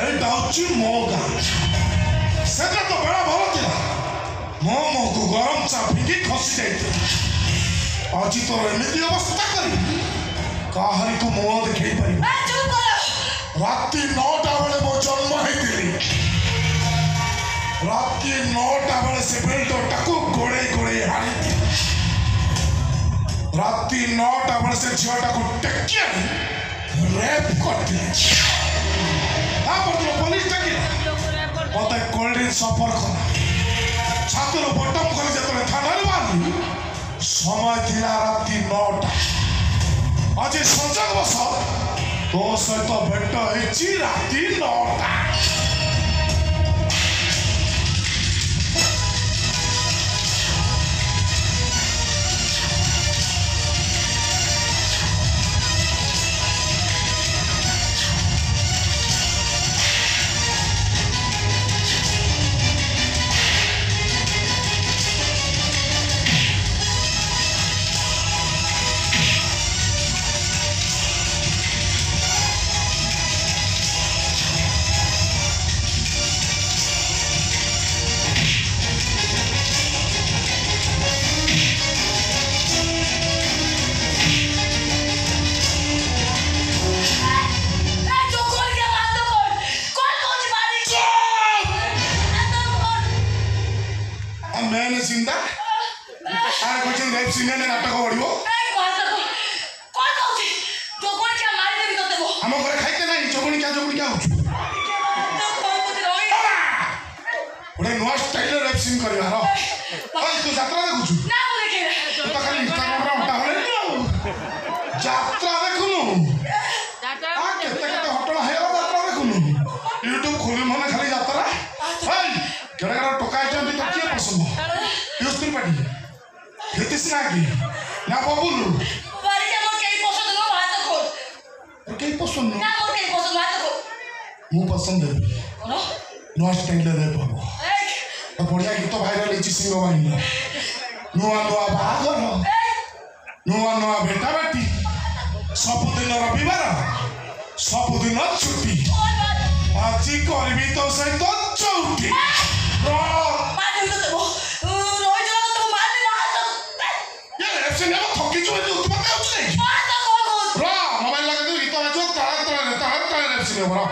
এইটা হচ্ছে ମୋ ଗାଁ। ସେଟା ତ ବେଳ ଭଲ ଥିଲା। ମୋ ମୁହଁକୁ ଗରମ ଚା ଫିଙ୍ଗି ଖସି ଯାଇଥିଲା। ଆଜି ତୋର ଏମିତି ଅବସ୍ଥା କରିବି କାହାରିକୁ ମୁହଁ ଦେଖେଇ ପାରିବି। ରାତି 9ଟା ବେଳେ ମୁଁ ଜନ୍ମ ହେଇଥିଲି। ରାତି 9ଟା ବେଳେ ସେ ବିଲ୍ଡରଟାକୁ ଗୋଳେଇ ଗୋଳେଇ ହାଣିଥିଲି। ରାତି 9ଟା ବେଳେ ସେ ଝିଅଟାକୁ ଟେକି ଆଣି ରେପ୍ କରିଥିଲେ। ତାପରଦିନ ପୋଲିସ ଡାକିଲା ମତେ କୋଲ୍ଡ ଡ୍ରିଙ୍କ୍ସ ଅଫର କଲା। ଛାତରୁ ବଟମ କରି ଯେତେବେଳେ ଥାନାରେ ବାହାରିଲି ସମୟ ଥିଲା ରାତି 9ଟା। ଆଜି ସଂଯୋଗ ବସ ତୋ ସହିତ ଭେଟ ହେଇଛି ରାତି 9ଟା। मैंने जिंदा आर कोचिंग लाइफ सीने ने नाटक पड़िबो हम घरे खाइते नहीं जोगुनी क्या होछु ओडे नो स्टाइल रैप सीन करबार ओय तू यात्रा देखुछु ना मु देखे तू तो खाली इंस्टाग्राम रे उठा होले यात्रा देखुनु यात्रा केते केते हटण हेला यात्रा देखुनु यूट्यूब खोली मने खाली यात्रा ओय केड़ा केड़ा टोकाय जंती तो के पसंद यूस्त्री पाटी हितिस नागी ना बबुलु बारी के मोर केई पसंद नो हाथ खोल और केई पसंद ना मोर केई पसंद हाथ खोल मु पसंद है कोन नो स्टाइल रे बाबू तो बढ़िया गीत भाइरल इछि सिंह वाइन नुआ नुआ बागर नुआ नुआ बेटा बेटी सब दिन रविवार सब दिन छुट्टी आज करबी तो सहित चौकी मोबाइल लगा दो गीत बजो तारा तारा तारा तारा